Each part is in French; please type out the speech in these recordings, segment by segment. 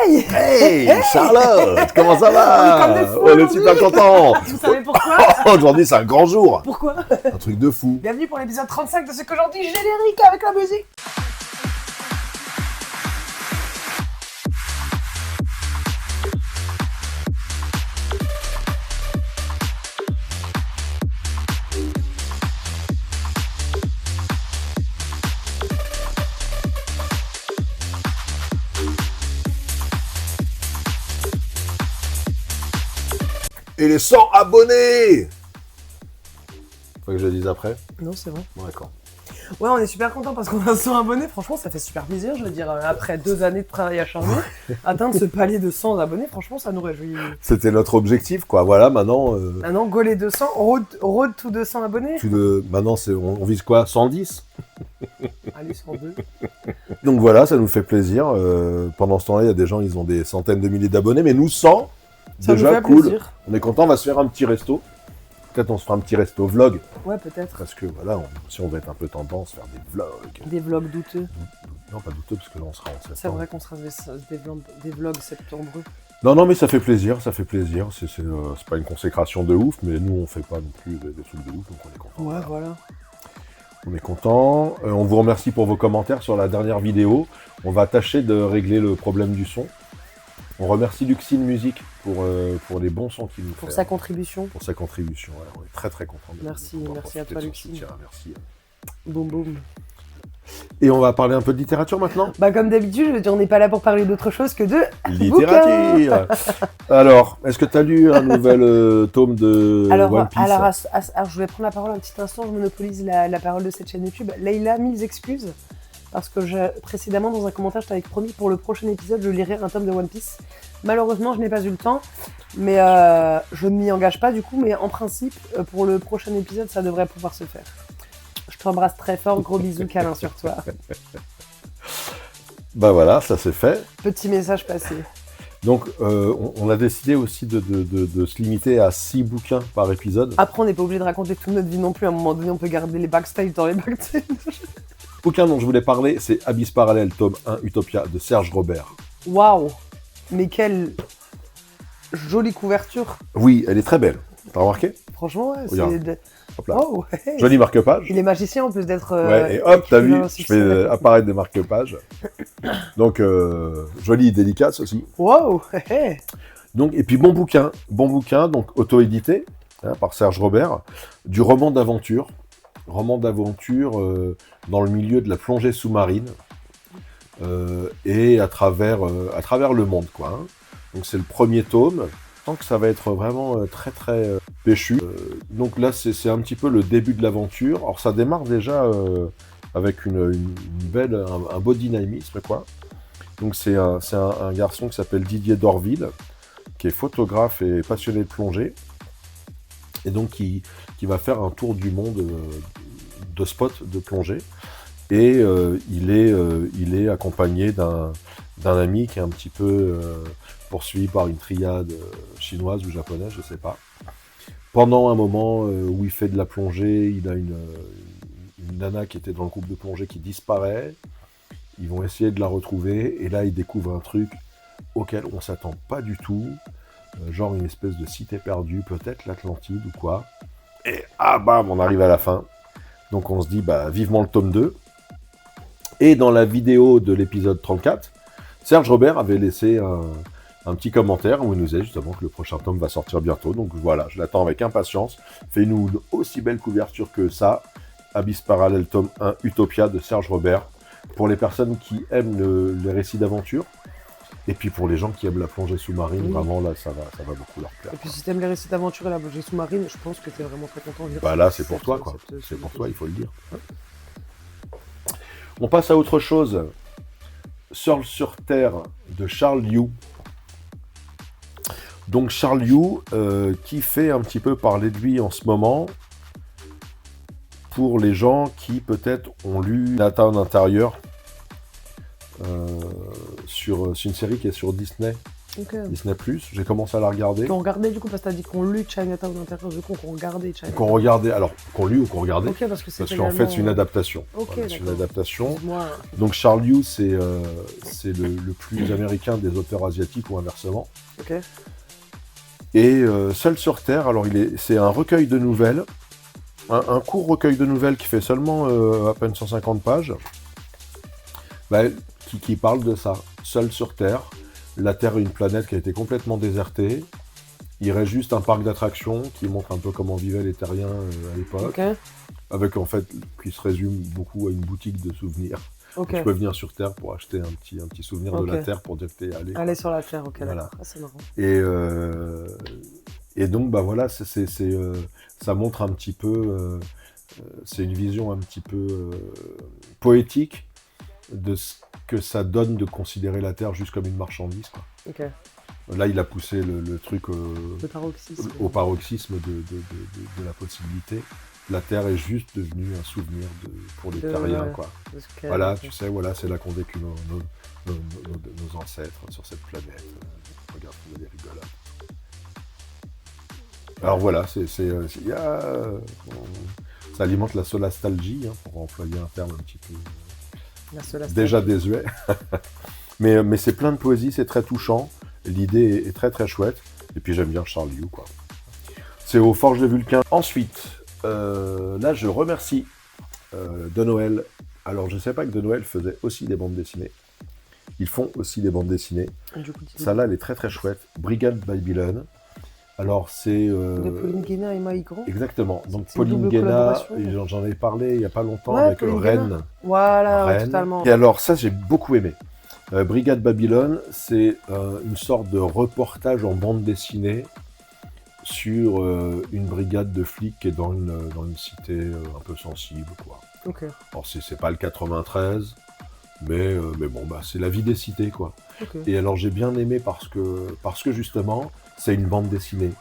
Hey! Hey, Charlotte, comment ça va? On est comme des fous On est super contents. Vous savez pourquoi? Aujourd'hui, c'est un grand jour. Pourquoi? Un truc de fou. Bienvenue pour l'épisode 35 de ce qu'aujourd'hui générique avec la musique. Et les 100 abonnés. Faut que je le dise après? Non, c'est vrai. Bon, d'accord. Ouais, on est super contents parce qu'on a 100 abonnés. Franchement, ça fait super plaisir. Je veux dire, après 2 années de travail acharné, atteindre ce palier de 100 abonnés, franchement, ça nous réjouit. C'était notre objectif, quoi. Voilà, maintenant... Maintenant, go les 200, road to 200 abonnés. Maintenant, on vise quoi? 110? Allez, 102. Donc voilà, ça nous fait plaisir. Pendant ce temps-là, il y a des gens, ils ont des centaines de milliers d'abonnés, mais nous, 100, Ça déjà nous fait cool. plaisir. On est content, on va se faire un petit resto. Peut-être on se fera un petit resto vlog. Ouais, peut-être. Parce que voilà, si on veut être un peu tendance, faire des vlogs. Des vlogs douteux. Non, pas douteux, parce que là, on sera en septembre. C'est vrai qu'on sera des vlogs septembreux. Non, mais ça fait plaisir, ça fait plaisir. C'est pas une consécration de ouf, mais nous, on fait pas non plus des trucs de ouf, donc on est content. Ouais, voilà. On est content. On vous remercie pour vos commentaires sur la dernière vidéo. On va tâcher de régler le problème du son. On remercie Luxine Music pour les bons sons qu'il nous fait. Pour sa contribution. Pour sa contribution, ouais, on est très très content. Merci à toi, Luxine. Merci. Boum boum. Et on va parler un peu de littérature maintenant. Bah comme d'habitude, je veux dire, on n'est pas là pour parler d'autre chose que de littérature. Alors, est-ce que tu as lu un nouvel tome de One Piece? Alors, je vais prendre la parole un petit instant, je monopolise la parole de cette chaîne YouTube. Leïla, mille excuses, parce que précédemment, dans un commentaire, je t'avais promis pour le prochain épisode, je lirai un tome de One Piece. Malheureusement, je n'ai pas eu le temps, mais je ne m'y engage pas du coup, mais en principe, pour le prochain épisode, ça devrait pouvoir se faire. Je t'embrasse très fort, gros bisous, câlin sur toi. Bah voilà, ça c'est fait. Petit message passé. Donc, on a décidé aussi de se limiter à 6 bouquins par épisode. Après, on n'est pas obligé de raconter toute notre vie non plus. À un moment donné, on peut garder les backstage dans les backstage. Le bouquin dont je voulais parler, c'est Abyss Parallèle, tome 1, Utopia, de Serge Robert. Waouh! Mais quelle jolie couverture. Oui, elle est très belle. T'as remarqué? Franchement, ouais, c'est... Hop là. Oh, hey. Joli marque-page. Il est magicien en plus d'être... ouais, et hop, t'as vu, je fais apparaître des marque-pages. Donc, joli et délicace aussi. Wow! Hey. Donc, et puis bon bouquin, donc auto-édité par Serge Robert, du roman d'aventure. Roman d'aventure dans le milieu de la plongée sous-marine et à travers le monde, quoi. Hein. Donc c'est le premier tome. Je sens que ça va être vraiment très très péchu. Donc là, c'est un petit peu le début de l'aventure. Alors ça démarre déjà avec un beau dynamisme, quoi. Donc c'est un garçon qui s'appelle Didier Dorville, qui est photographe et passionné de plongée, et donc qui va faire un tour du monde de spots de plongée. Et il est accompagné d'un ami qui est un petit peu poursuivi par une triade chinoise ou japonaise, je sais pas. Pendant un moment où il fait de la plongée, il a une nana qui était dans le groupe de plongée qui disparaît. Ils vont essayer de la retrouver, et là il découvre un truc auquel on s'attend pas du tout, genre une espèce de cité perdue, peut-être l'Atlantide ou quoi. Et bam, on arrive à la fin. Donc on se dit, bah vivement le tome 2. Et dans la vidéo de l'épisode 34, Serge Robert avait laissé un petit commentaire où il nous disait justement que le prochain tome va sortir bientôt. Donc voilà, je l'attends avec impatience. Fais-nous une aussi belle couverture que ça. Abyss Parallèle, tome 1, Utopia de Serge Robert. Pour les personnes qui aiment les récits d'aventure. Et puis pour les gens qui aiment la plongée sous-marine, vraiment là, ça va beaucoup leur plaire. Et puis si t'aimes les récits d'aventure et la plongée sous-marine, je pense que t'es vraiment très content de lire. Bah là, c'est pour toi, quoi. C'est pour toi, il faut le dire. On passe à autre chose. Seul sur Terre de Charles Liu. Donc Charles Liu, qui fait un petit peu parler de lui en ce moment, pour les gens qui peut-être ont lu Nathan d'intérieur, c'est une série qui est sur Disney, Disney+. J'ai commencé à la regarder. Qu'on regardait du coup, parce que t'as dit qu'on lut Chinatown d'intérieur, du coup qu'on regardait Chinatown. Qu'on regardait, alors qu'on lit ou qu'on regardait. Ok, parce qu'en fait c'est une adaptation. Ok, voilà, c'est une adaptation. Moi... Donc Charles Yu, c'est le plus américain des auteurs asiatiques ou inversement. Ok. Et Seul sur Terre, alors c'est un recueil de nouvelles, un court recueil de nouvelles qui fait seulement à peine 150 pages, qui parle de ça. Seul sur Terre, la Terre est une planète qui a été complètement désertée. Il reste juste un parc d'attractions qui montre un peu comment vivaient les terriens à l'époque. Ok. Avec en fait, qui se résume beaucoup à une boutique de souvenirs. Ok. Tu peux venir sur Terre pour acheter un petit souvenir de la Terre pour dire que t'es allé. Aller sur la Terre, ok. Voilà. Ah, c'est marrant. Et donc, voilà, ça montre un petit peu, c'est une vision un petit peu poétique de ce que ça donne de considérer la Terre juste comme une marchandise, quoi. Ok. Là, il a poussé le truc au paroxysme de la possibilité. La Terre est juste devenue un souvenir pour les terriens, quoi. Voilà, tu sais, voilà, c'est là qu'ont vécu nos ancêtres sur cette planète. Regarde, on a des rigolades. Alors voilà, ça alimente la solastalgie, hein, pour employer un terme un petit peu déjà désuet. mais c'est plein de poésie, c'est très touchant. L'idée est très très chouette. Et puis j'aime bien Charles Yu, quoi. C'est aux Forges de Vulcain. Ensuite, là je remercie De Noël. Alors je sais pas que De Noël faisait aussi des bandes dessinées. Ils font aussi des bandes dessinées. Ça là, elle est très très chouette. Brigade Babylone. Alors c'est... De Pauline Guéna et Maï Grand. Exactement. Donc Pauline Guéna, j'en ai parlé il n'y a pas longtemps avec Rennes. Voilà, Rennes. Totalement. Et alors ça, j'ai beaucoup aimé. Brigade Babylone, c'est une sorte de reportage en bande dessinée sur une brigade de flics qui est dans une cité un peu sensible, quoi. Okay. Alors c'est pas le 93, mais bon, c'est la vie des cités, quoi. Okay. Et alors j'ai bien aimé parce que justement, c'est une bande dessinée.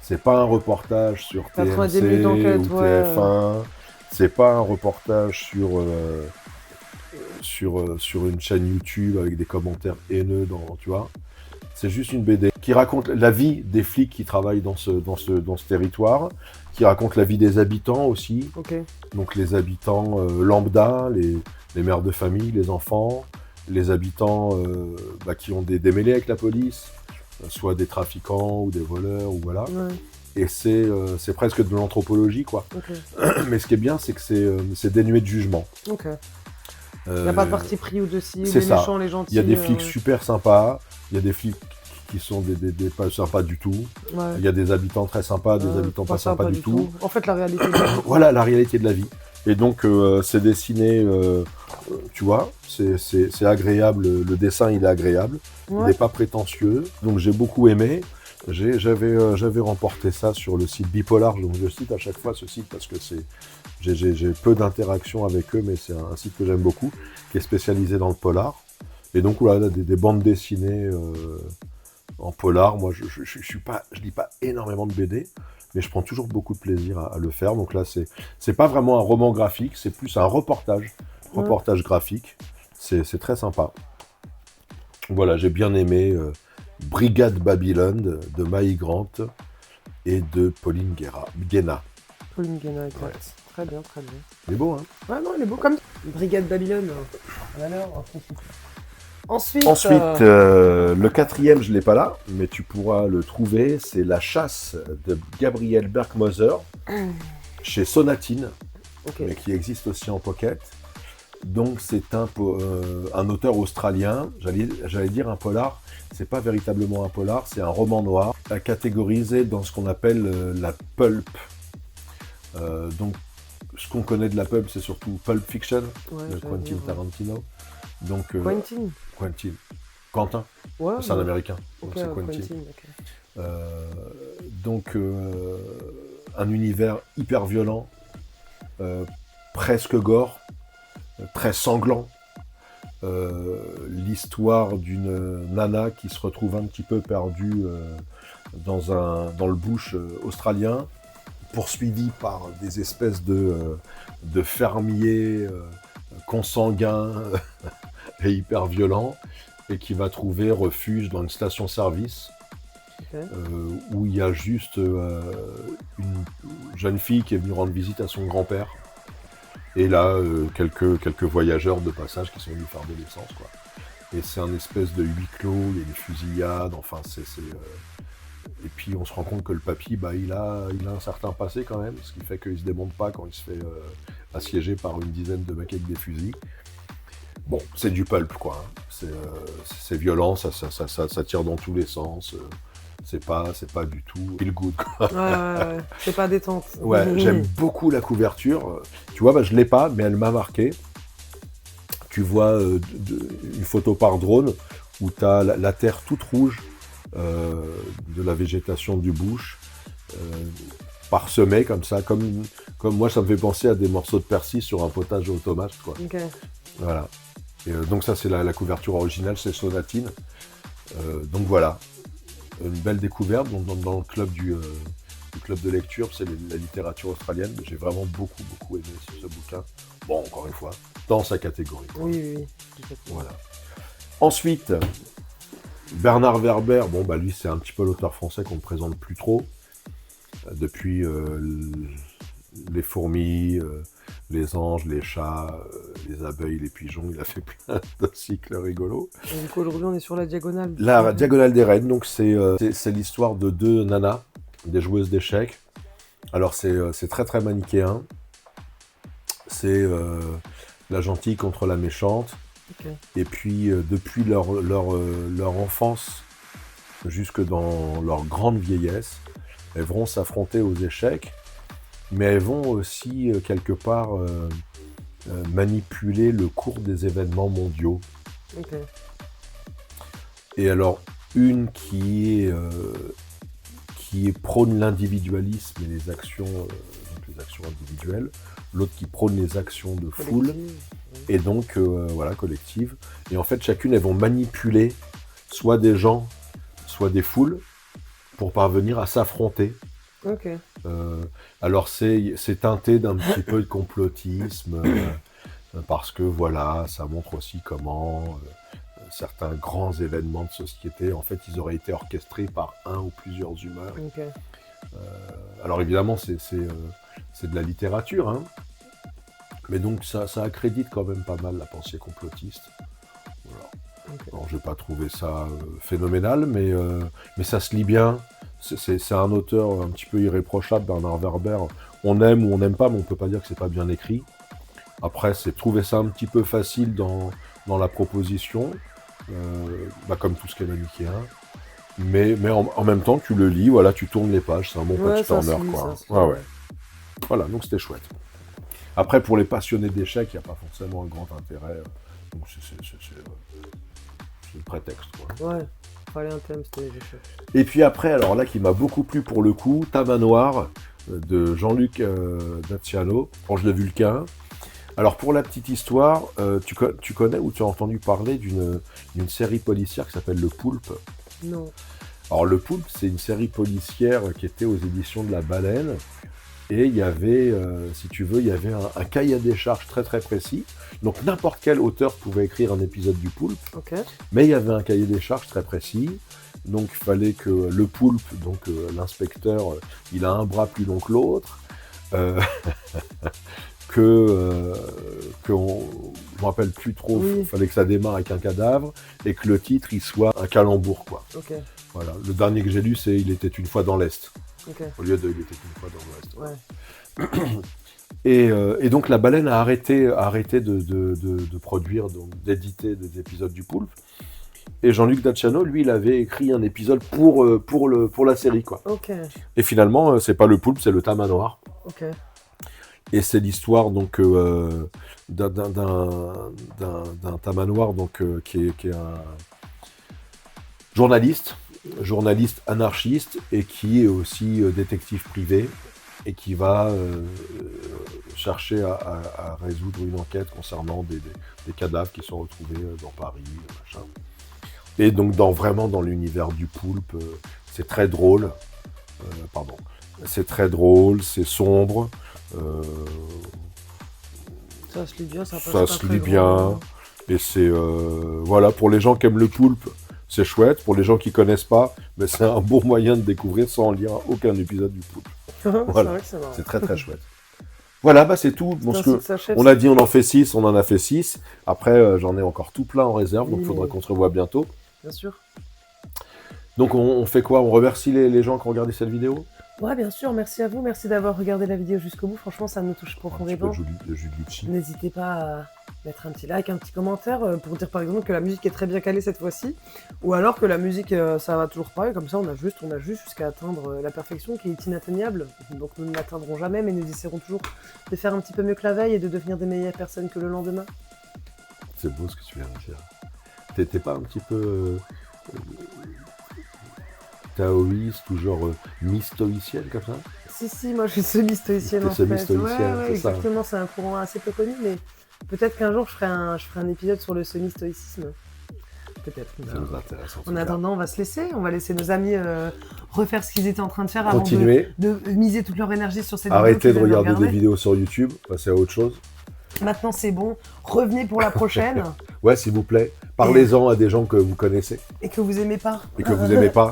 C'est pas un reportage sur TMC ou TF1. C'est pas un reportage sur une chaîne YouTube avec des commentaires haineux, tu vois. C'est juste une BD qui raconte la vie des flics qui travaillent dans ce territoire, qui raconte la vie des habitants aussi. Okay. Donc les habitants lambda, les mères de famille, les enfants, les habitants qui ont des démêlés avec la police, soit des trafiquants ou des voleurs, ou voilà. Ouais. Et c'est presque de l'anthropologie, quoi. Okay. Mais ce qui est bien, c'est que c'est dénué de jugement. Ok. Il n'y a pas de parti pris ou de ci, les méchants, les gentils. Il y a des flics super sympas, il y a des flics qui sont des pas sympas du tout. Ouais. Il y a des habitants très sympas, des habitants pas sympas du tout. En fait, la réalité de la vie. Voilà, la réalité de la vie. Et donc, c'est dessiné, tu vois, c'est agréable, le dessin, il est agréable, ouais. Il n'est pas prétentieux, donc j'ai beaucoup aimé. J'avais remporté ça sur le site Bipolar, donc je cite à chaque fois ce site parce que j'ai peu d'interactions avec eux, mais c'est un site que j'aime beaucoup, qui est spécialisé dans le polar. Et donc voilà, des bandes dessinées en polar. Moi, je lis pas énormément de BD, mais je prends toujours beaucoup de plaisir à le faire. Donc là, c'est pas vraiment un roman graphique, c'est plus un reportage graphique. C'est très sympa. Voilà, j'ai bien aimé Brigade Babylone de Maï Grant et de Pauline Guéna. Pauline Guéna, ouais. Très bien, très bien. Il est beau, hein? Ouais, non, il est beau comme Brigade Babylone. Alors, Ensuite, le quatrième, je ne l'ai pas là, mais tu pourras le trouver, c'est La Chasse de Gabriel Berkmoser, chez Sonatine, mais qui existe aussi en pocket. Donc c'est un auteur australien, j'allais dire un polar, c'est pas véritablement un polar, c'est un roman noir, catégorisé dans ce qu'on appelle la pulp. Donc ce qu'on connaît de la pulp, c'est surtout Pulp Fiction, de Quentin Tarantino. Donc, Quentin. Ouais, c'est un américain. Donc c'est Quentin. Donc un univers hyper violent, presque gore, très sanglant. L'histoire d'une nana qui se retrouve un petit peu perdue dans le bush australien, poursuivie par des espèces de fermiers consanguins et hyper violents. et qui va trouver refuge dans une station-service où il y a juste une jeune fille qui est venue rendre visite à son grand-père. Et là, quelques voyageurs de passage qui sont venus faire de l'essence, quoi. Et c'est un espèce de huis clos, il y a des fusillades, enfin, Et puis on se rend compte que le papy, il a un certain passé quand même, ce qui fait qu'il se démonte pas quand il se fait assiéger par une dizaine de mecs avec des fusils. Bon, c'est du pulp, quoi. Hein. C'est violent, ça tire dans tous les sens. C'est pas du tout feel good, quoi. Ouais. C'est pas détente. Ouais, j'aime beaucoup la couverture. Tu vois, je l'ai pas, mais elle m'a marqué. Tu vois une photo par drone où tu as la terre toute rouge de la végétation du bush, parsemée comme ça, comme moi, ça me fait penser à des morceaux de persil sur un potage aux tomates, quoi. Okay. Voilà. Et donc ça, c'est la couverture originale, c'est Sonatine. Donc voilà, une belle découverte dans le club du club de lecture, c'est la littérature australienne. J'ai vraiment beaucoup aimé ce bouquin. Bon, encore une fois, dans sa catégorie. Oui. Voilà. Ensuite, Bernard Werber, lui c'est un petit peu l'auteur français qu'on ne présente plus trop. Depuis les fourmis, les anges, les chats, les abeilles, les pigeons, il a fait plein de cycles rigolos. Donc aujourd'hui on est sur la diagonale. La diagonale des reines, donc c'est l'histoire de deux nanas, des joueuses d'échecs. Alors c'est très manichéen. C'est la gentille contre la méchante. Okay. Et puis depuis leur enfance jusque dans leur grande vieillesse, elles vont s'affronter aux échecs, mais elles vont aussi quelque part manipuler le cours des événements mondiaux. Okay. Et alors une qui prône l'individualisme et les actions individuelles, l'autre qui prône les actions de foule, et donc collective. Et en fait, chacune, elles vont manipuler soit des gens, soit des foules, pour parvenir à s'affronter. Okay. Alors c'est teinté d'un petit peu de complotisme, parce que ça montre aussi comment certains grands événements de société, en fait, ils auraient été orchestrés par un ou plusieurs humains. Okay. Alors évidemment, c'est de la littérature, hein. Mais donc ça accrédite quand même pas mal la pensée complotiste. Voilà. Okay. Alors, je n'ai pas trouvé ça phénoménal, mais ça se lit bien. C'est un auteur un petit peu irréprochable, Bernard Werber. On aime ou on n'aime pas, mais on ne peut pas dire que c'est pas bien écrit. Après, c'est trouver ça un petit peu facile dans la proposition, comme tout ce qui est manichéen. Mais en même temps, tu le lis, tu tournes les pages, c'est un bon petit turner, quoi. Ouais. Voilà, donc c'était chouette. Après, pour les passionnés d'échecs, il n'y a pas forcément un grand intérêt. Donc c'est le prétexte, quoi. Ouais, fallait un thème, c'était les échecs. Et puis après, alors là, qui m'a beaucoup plu pour le coup, Tamanoir, de Jean-Luc Daciano, Ange de Vulcain. Alors pour la petite histoire, tu connais ou tu as entendu parler d'une série policière qui s'appelle Le Poulpe? Non. Alors Le Poulpe, c'est une série policière qui était aux éditions de La Baleine. Et il y avait, si tu veux, un cahier des charges très précis. Donc n'importe quel auteur pouvait écrire un épisode du Poulpe. Okay. Mais il y avait un cahier des charges très précis. Donc il fallait que le Poulpe, donc l'inspecteur, il a un bras plus long que l'autre. Je me rappelle plus trop, il fallait que ça démarre avec un cadavre et que le titre il soit un calembour, quoi. Okay. Voilà. Le dernier que j'ai lu, c'est Il était une fois dans l'Est. Okay. Au lieu de Il était une fois dans l'Ouest. Ouais. Et donc la Baleine a arrêté de produire, d'éditer des épisodes du Poulpe. Et Jean-Luc Daciano, lui, il avait écrit un épisode pour la série, quoi. Okay. Et finalement, c'est pas le Poulpe, c'est le Tamanoir. Okay. Et c'est l'histoire donc d'un Tamanoir donc qui est un journaliste anarchiste et qui est aussi détective privé et qui va chercher à résoudre une enquête concernant des cadavres qui sont retrouvés dans Paris, machin. Et donc vraiment dans l'univers du Poulpe, c'est très drôle. C'est très drôle, c'est sombre. Ça se lit bien, ça se lit bien. Et c'est, voilà, pour les gens qui aiment le poulpe, c'est chouette. Pour les gens qui connaissent pas, mais c'est un bon moyen de découvrir sans lire aucun épisode du poulpe. Voilà, c'est très très chouette. Voilà, bah c'est tout. Bon, on a dit on en fait 6, on en a fait 6. Après, j'en ai encore tout plein en réserve, donc il faudra qu'on se revoie bientôt. Bien sûr. Donc on fait quoi? On remercie les gens qui ont regardé cette vidéo? Ouais, bien sûr, merci à vous, merci d'avoir regardé la vidéo jusqu'au bout. Franchement, ça me touche profondément. N'hésitez pas à mettre un petit like, un petit commentaire pour dire par exemple que la musique est très bien calée cette fois-ci, ou alors que la musique ça va toujours pas, et comme ça on a juste jusqu'à atteindre la perfection qui est inatteignable. Donc nous ne l'atteindrons jamais, mais nous essaierons toujours de faire un petit peu mieux que la veille et de devenir des meilleures personnes que le lendemain. C'est beau ce que tu viens de dire. T'es pas un petit peu taoïste ou genre mi-stoïcienne comme ça? Si, moi je suis semi-stoïcienne en fait. Ouais, exactement, c'est un courant assez peu connu, mais peut-être qu'un jour je ferai un épisode sur le semi-stoïcisme. Peut-être. Ça nous intéresse. En attendant, on va se laisser, on va laisser nos amis refaire ce qu'ils étaient en train de faire Continuer. avant de miser toute leur énergie sur cette vidéo. Arrêtez de regarder des vidéos sur YouTube, passer à autre chose. Maintenant c'est bon, revenez pour la prochaine. Ouais, s'il vous plaît, parlez-en à des gens que vous connaissez. Et que vous aimez pas. Et que vous aimez pas.